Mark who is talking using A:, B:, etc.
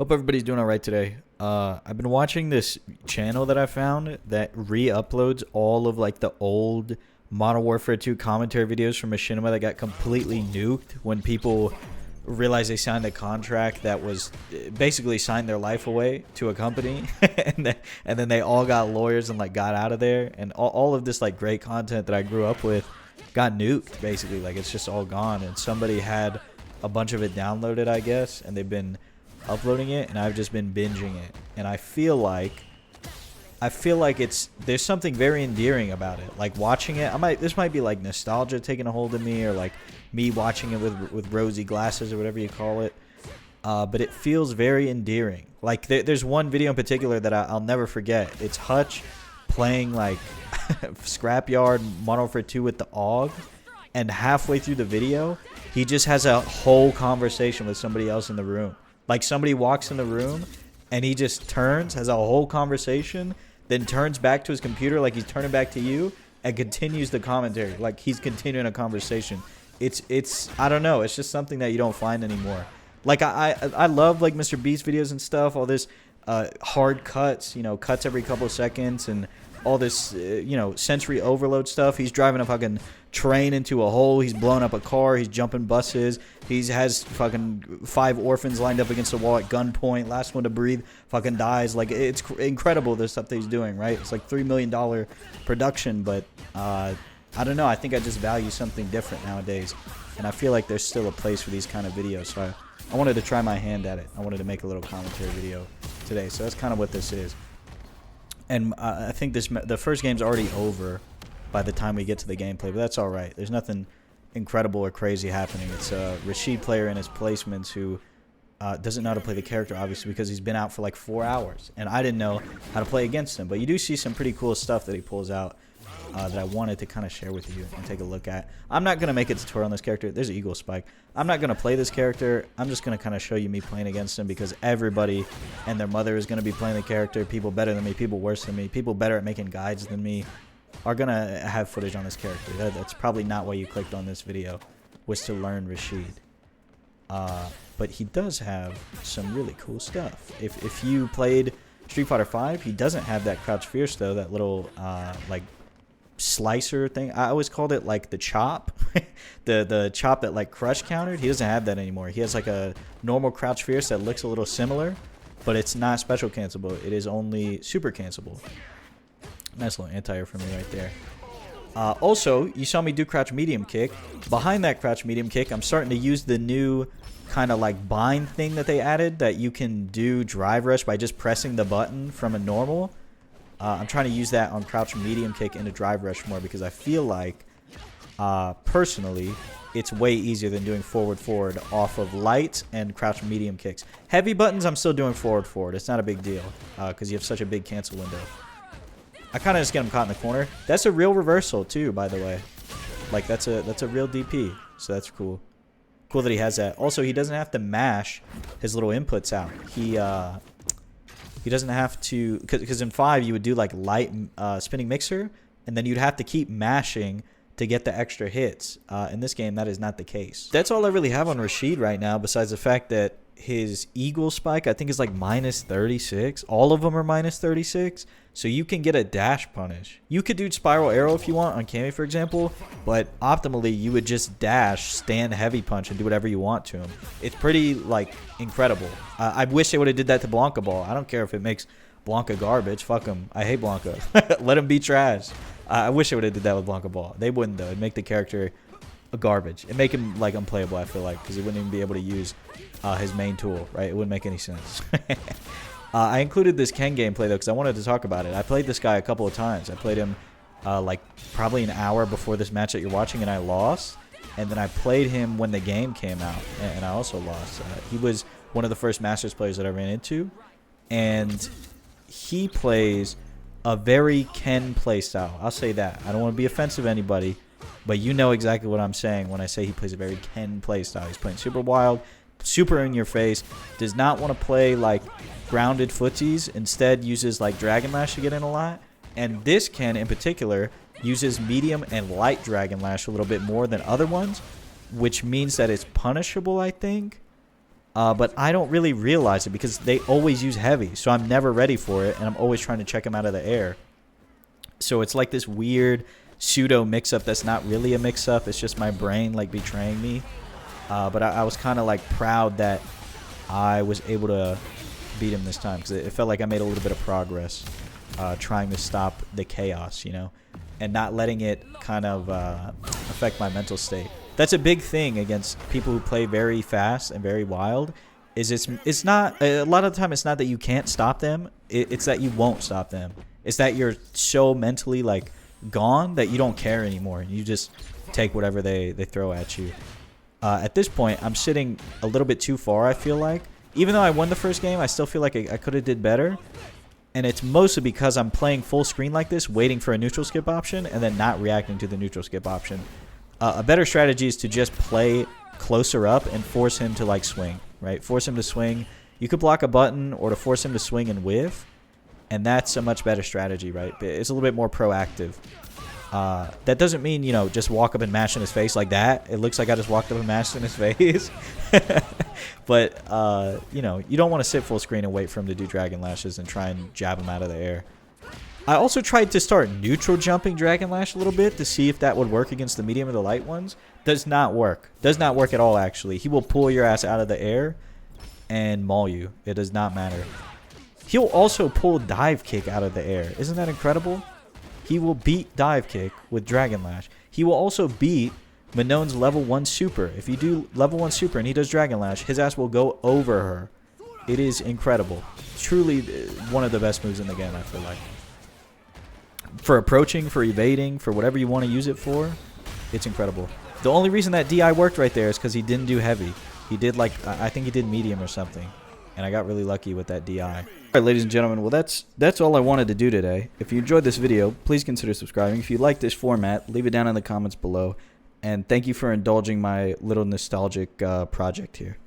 A: Hope everybody's doing all right today. I've been watching this channel that I found that re-uploads all of like the old Modern Warfare 2 commentary videos from Machinima that got completely nuked when people realized they signed a contract that was basically signed their life away to a company, and then they all got lawyers and like got out of there, and all of this like great content that I grew up with got nuked basically. Like it's just all gone, and somebody had a bunch of it downloaded, I guess, and they've been uploading it, and I've just been binging it, and I feel like there's something very endearing about it. Like watching it, this might be like nostalgia taking a hold of me, or like me watching it with rosy glasses or whatever you call it. But it feels very endearing. Like there's one video in particular that I'll never forget. It's Hutch playing like Scrapyard Modern Warfare 2 with the AUG, and halfway through the video, he just has a whole conversation with somebody else in the room. Like somebody walks in the room and he just turns, has a whole conversation, then turns back to his computer like he's turning back to you and continues the commentary like he's continuing a conversation. It's I don't know, it's just something that you don't find anymore. Like I love like Mr. Beast videos and stuff, all this hard cuts, cuts every couple of seconds, and all this sensory overload stuff. He's driving a fucking train into a hole, he's blowing up a car, he's jumping buses, he has fucking 5 orphans lined up against the wall at gunpoint, last one to breathe fucking dies. Like it's incredible the stuff that he's doing, right? It's like $3 million production, but I don't know, I think I just value something different nowadays, and I feel like there's still a place for these kind of videos, so I wanted to try my hand at it. I wanted to make a little commentary video today, so that's kind of what this is. And I think the first game's already over by the time we get to the gameplay, but that's all right. There's nothing incredible or crazy happening. It's a Rashid player in his placements who doesn't know how to play the character, obviously, because he's been out for like 4 hours, and I didn't know how to play against him. But you do see some pretty cool stuff that he pulls out that I wanted to kind of share with you and take a look at. I'm not going to make a tutorial on this character. There's an Eagle Spike. I'm not going to play this character. I'm just going to kind of show you me playing against him, because everybody and their mother is going to be playing the character. People better than me, people worse than me, people better at making guides than me are going to have footage on this character. That's probably not why you clicked on this video, was to learn Rashid. But he does have some really cool stuff. If you played Street Fighter 5, he doesn't have that Crouch Fierce, though, that little like slicer thing. I always called it like the chop. the chop that like Crush countered. He doesn't have that anymore. He has like a normal Crouch Fierce that looks a little similar, but it's not special cancelable. It is only super cancelable. Nice little anti-air for me right there. Also, you saw me do Crouch Medium Kick. Behind that Crouch Medium Kick, I'm starting to use the new kind of like bind thing that they added, that you can do Drive Rush by just pressing the button from a normal. I'm trying to use that on Crouch Medium Kick into Drive Rush more, because I feel like, personally, it's way easier than doing forward off of light and Crouch Medium Kicks. Heavy buttons, I'm still doing forward. It's not a big deal, because you have such a big cancel window. I kind of just get him caught in the corner. That's a real reversal, too, by the way. Like, that's a real DP, so that's cool. Cool that he has that. Also, he doesn't have to mash his little inputs out. He doesn't have to, because in 5 you would do like light spinning mixer, and then you'd have to keep mashing to get the extra hits. In this game, that is not the case. That's all I really have on Rashid right now, besides the fact that his Eagle Spike, I think, is like minus 36. All of them are minus 36. So you can get a dash punish. You could do Spiral Arrow if you want on Cammy, for example, but optimally you would just dash, stand heavy punch, and do whatever you want to him. It's pretty like incredible. I wish they would have did that to Blanca Ball. I don't care if it makes Blanca garbage. Fuck him. I hate Blanca. Let him be trash. I wish they would have did that with Blanca Ball. They wouldn't, though. It'd make the character a garbage. It'd make him like unplayable, I feel like, because he wouldn't even be able to use his main tool, right? It wouldn't make any sense. I included this Ken gameplay, though, because I wanted to talk about it. I played this guy a couple of times. I played him like probably an hour before this match that you're watching, and I lost. And then I played him when the game came out, and I also lost. He was one of the first Masters players that I ran into, and he plays a very Ken playstyle. I'll say that. I don't want to be offensive to anybody, but you know exactly what I'm saying when I say he plays a very Ken playstyle. He's playing super wild, super in your face, does not want to play like grounded footsies, instead uses like Dragon Lash to get in a lot. And this Ken in particular uses medium and light Dragon Lash a little bit more than other ones, which means that it's punishable, I think. But I don't really realize it because they always use heavy, so I'm never ready for it, and I'm always trying to check him out of the air. So it's like this weird pseudo mix-up that's not really a mix-up. It's just my brain like betraying me. But I was kind of like proud that I was able to beat him this time because it felt like I made a little bit of progress trying to stop the chaos, you know, and not letting it kind of affect my mental state. That's a big thing against people who play very fast and very wild. Is it's not a lot of the time. It's not that you can't stop them. It's that you won't stop them. It's that you're so mentally like gone that you don't care anymore. You just take whatever they throw at you. At this point, I'm sitting a little bit too far, I feel like. Even though I won the first game, I still feel like I could have did better. And it's mostly because I'm playing full screen like this, waiting for a neutral skip option, and then not reacting to the neutral skip option. A better strategy is to just play closer up and force him to like swing, right? Force him to swing. You could block a button or to force him to swing and whiff. And that's a much better strategy, right? It's a little bit more proactive. That doesn't mean, you know, just walk up and mash in his face like that. It looks like I just walked up and mashed in his face. But, you know, you don't want to sit full screen and wait for him to do Dragon Lashes and try and jab him out of the air. I also tried to start neutral jumping Dragon Lash a little bit to see if that would work against the medium or the light ones. Does not work. Does not work at all, actually. He will pull your ass out of the air and maul you. It does not matter. He'll also pull Dive Kick out of the air. Isn't that incredible? He will beat Dive Kick with Dragon Lash. He will also beat Minon's level 1 super. If you do level 1 super and he does Dragon Lash, his ass will go over her. It is incredible. Truly one of the best moves in the game, I feel like. For approaching, for evading, for whatever you want to use it for, it's incredible. The only reason that DI worked right there is because he didn't do heavy. He did like, I think he did medium or something. And I got really lucky with that DI. Alright, ladies and gentlemen, well that's all I wanted to do today. If you enjoyed this video, please consider subscribing. If you like this format, leave it down in the comments below. And thank you for indulging my little nostalgic project here.